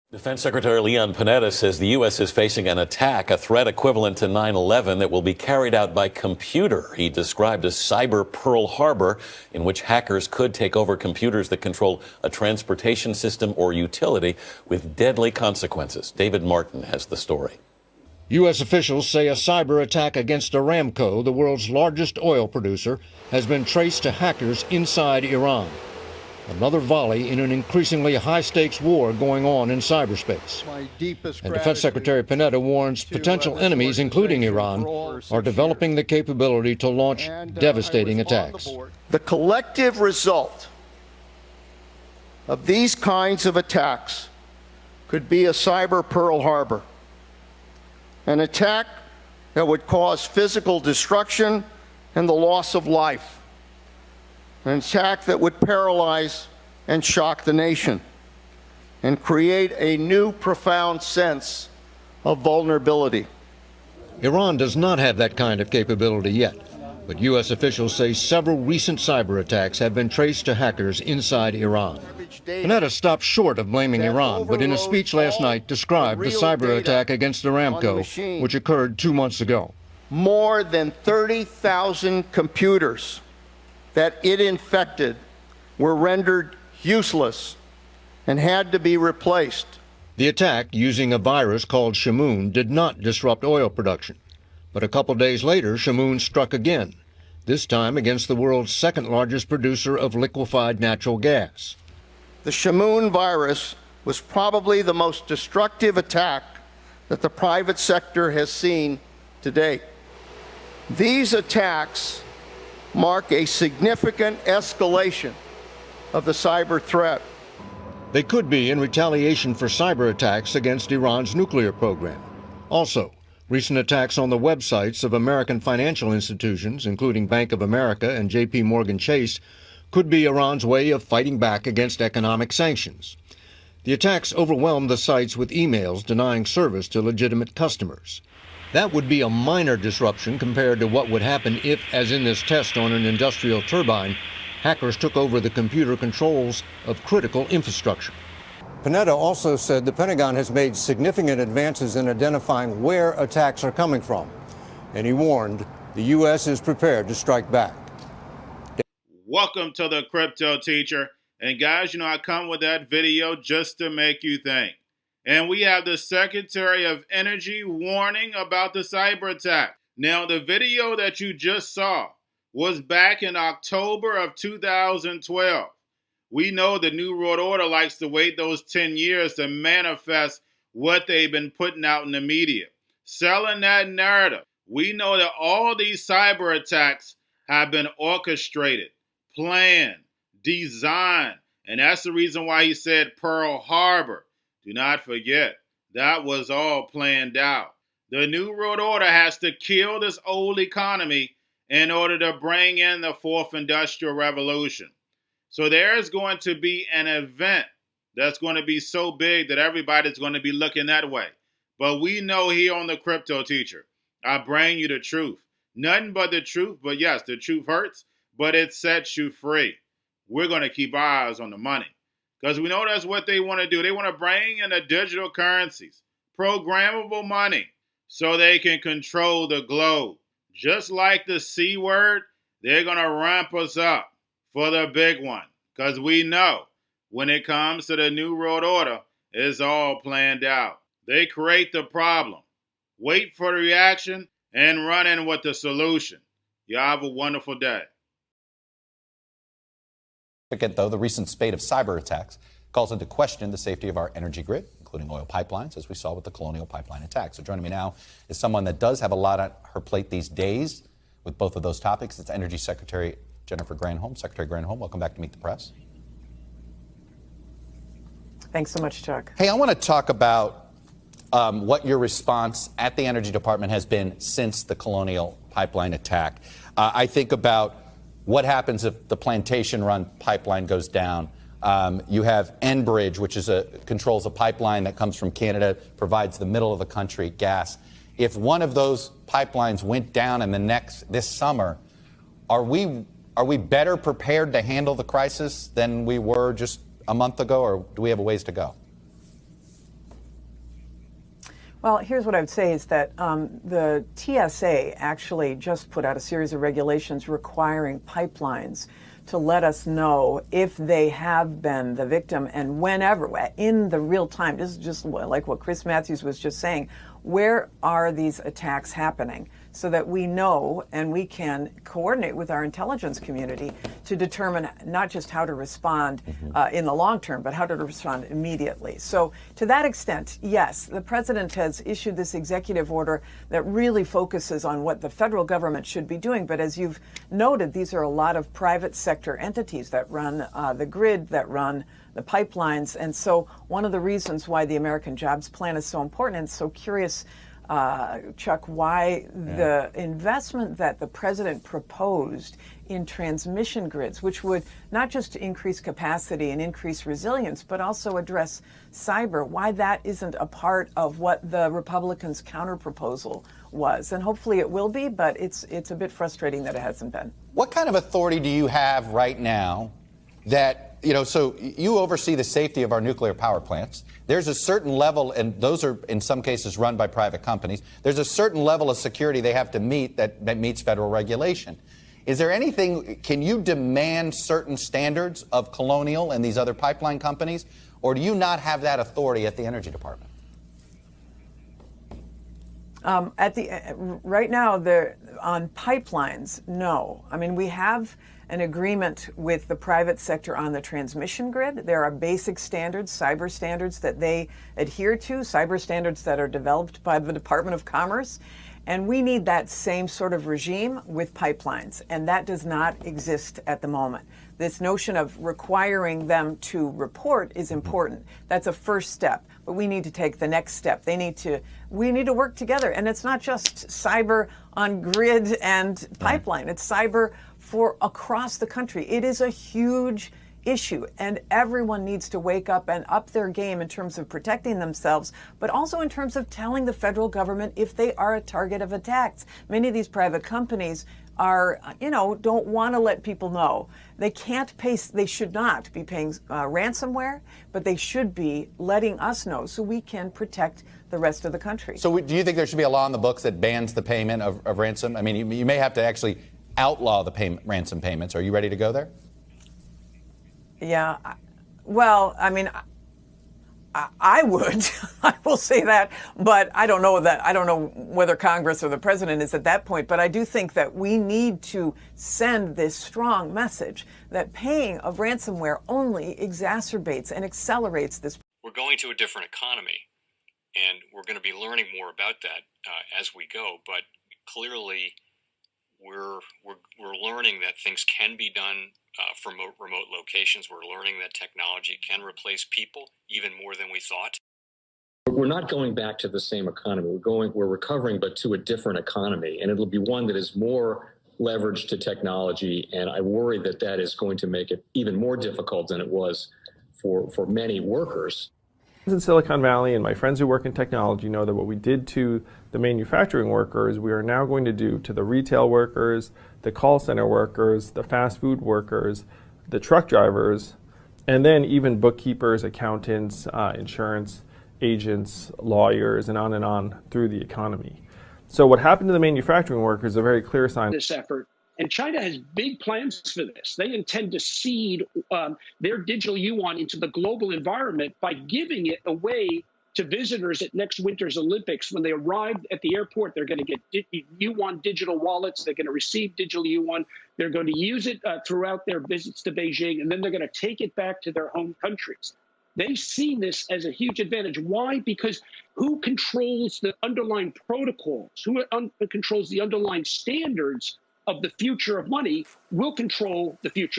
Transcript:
Defense Secretary Leon Panetta says the U.S. is facing an attack, a threat equivalent to 9/11 that will be carried out by computer. He described a cyber Pearl Harbor in which hackers could take over computers that control a transportation system or utility with deadly consequences. David Martin has the story. U.S. officials say a cyber attack against Aramco, the world's largest oil producer, has been traced to hackers inside Iran. Another volley in an increasingly high-stakes war going on in cyberspace. And Defense Secretary Panetta warns potential enemies, including Iran, are developing the capability to launch devastating attacks. The collective result of these kinds of attacks could be a cyber Pearl Harbor, an attack that would cause physical destruction and the loss of life. An attack that would paralyze and shock the nation and create a new profound sense of vulnerability. Iran does not have that kind of capability yet, but U.S. officials say several recent cyber attacks have been traced to hackers inside Iran. Panetta stopped short of blaming Iran, but in a speech last night described the cyber attack against Aramco, which occurred 2 months ago. More than 30,000 computers that it infected were rendered useless and had to be replaced. The attack, using a virus called Shamoon, did not disrupt oil production. But a couple days later, Shamoon struck again, this time against the world's second largest producer of liquefied natural gas. The Shamoon virus was probably the most destructive attack that the private sector has seen to date. These attacks mark a significant escalation of the cyber threat. They could be in retaliation for cyber attacks against Iran's nuclear program. Also, recent attacks on the websites of American financial institutions, including Bank of America and J.P. Morgan Chase, could be Iran's way of fighting back against economic sanctions. The attacks overwhelmed the sites with emails denying service to legitimate customers. That would be a minor disruption compared to what would happen if, as in this test on an industrial turbine, hackers took over the computer controls of critical infrastructure. Panetta also said the Pentagon has made significant advances in identifying where attacks are coming from. And he warned the U.S. is prepared to strike back. Welcome to the Crypto Teacher. And guys, I come with that video just to make you think. And we have the Secretary of Energy warning about the cyber attack. Now, the video that you just saw was back in October of 2012. We know the New World Order likes to wait those 10 years to manifest what they've been putting out in the media, selling that narrative. We know that all these cyber attacks have been orchestrated, planned, designed, and that's the reason why he said Pearl Harbor. Do not forget, that was all planned out. The New World Order has to kill this old economy in order to bring in the fourth industrial revolution. So there's going to be an event that's going to be so big that everybody's going to be looking that way. But we know here on the Crypto Teacher, I bring you the truth. Nothing but the truth, but yes, the truth hurts, but it sets you free. We're going to keep our eyes on the money. Because we know that's what they want to do. They want to bring in the digital currencies, programmable money, so they can control the globe. Just like the C word, they're going to ramp us up for the big one. Because we know when it comes to the New World Order, it's all planned out. They create the problem, wait for the reaction, and run in with the solution. Y'all have a wonderful day. Though the recent spate of cyber attacks calls into question the safety of our energy grid, including oil pipelines, as we saw with the Colonial Pipeline attack. So joining me now is someone that does have a lot on her plate these days with both of those topics. It's Energy Secretary Jennifer Granholm. Secretary Granholm, welcome back to Meet the Press. Thanks so much, Chuck. Hey, I want to talk about what your response at the Energy Department has been since the Colonial Pipeline attack. I think about what happens if the Plantation Run pipeline goes down. You have Enbridge, which controls a pipeline that comes from Canada, provides the middle of the country gas. If one of those pipelines went down in this summer, are we better prepared to handle the crisis than we were just a month ago, or do we have a ways to go? Well, here's what I would say is that the TSA actually just put out a series of regulations requiring pipelines to let us know if they have been the victim and whenever, in the real time. This is just like what Chris Matthews was just saying. Where are these attacks happening? So that we know and we can coordinate with our intelligence community to determine not just how to respond in the long term, but how to respond immediately. So to that extent, yes, the president has issued this executive order that really focuses on what the federal government should be doing. But as you've noted, these are a lot of private sector entities that run the grid, that run the pipelines. And so one of the reasons why the American Jobs Plan is so important, and so curious, Chuck, why the investment that the president proposed in transmission grids, which would not just increase capacity and increase resilience, but also address cyber, why that isn't a part of what the Republicans' counterproposal was. And hopefully it will be, but it's a bit frustrating that it hasn't been. What kind of authority do you have right now that, so you oversee the safety of our nuclear power plants. There's a certain level, and those are in some cases run by private companies. There's a certain level of security they have to meet that meets federal regulation. Is there anything, can you demand certain standards of Colonial and these other pipeline companies, or do you not have that authority at the Energy Department? Right now, on pipelines, no. I mean, we have an agreement with the private sector on the transmission grid. There are basic standards, cyber standards that they adhere to, cyber standards that are developed by the Department of Commerce. And we need that same sort of regime with pipelines, and that does not exist at the moment. This notion of requiring them to report is important. That's a first step, but we need to take the next step. We need to work together, and it's not just cyber on grid and pipeline. It's cyber for across the country. It is a huge issue, and everyone needs to wake up and up their game in terms of protecting themselves, but also in terms of telling the federal government if they are a target of attacks. Many of these private companies are, don't want to let people know. They can't pay, they should not be paying ransomware, but they should be letting us know so we can protect the rest of the country. So do you think there should be a law in the books that bans the payment of ransom? I mean, you may have to actually outlaw the ransom payments. Are you ready to go there? Yeah, well, I mean, I would. I will say that, but I don't know that. I don't know whether Congress or the president is at that point. But I do think that we need to send this strong message that paying of ransomware only exacerbates and accelerates this. We're going to a different economy, and we're going to be learning more about that as we go. But clearly, we're learning that things can be done from remote locations. We're learning that technology can replace people even more than we thought. We're not going back to the same economy. We're recovering, but to a different economy, and it'll be one that is more leveraged to technology. And I worry that that is going to make it even more difficult than it was for many workers. In Silicon Valley, and my friends who work in technology know that what we did to the manufacturing workers, we are now going to do to the retail workers, the call center workers, the fast food workers, the truck drivers, and then even bookkeepers, accountants, insurance agents, lawyers, and on through the economy. So what happened to the manufacturing workers is a very clear sign. This effort. And China has big plans for this. They intend to seed their digital yuan into the global environment by giving it away to visitors at next winter's Olympics. When they arrive at the airport, they're going to get yuan digital wallets. They're going to receive digital yuan. They're going to use it throughout their visits to Beijing, and then they're going to take it back to their home countries. They see this as a huge advantage. Why? Because who controls the underlying protocols, who controls the underlying standards of the future of money will control the future.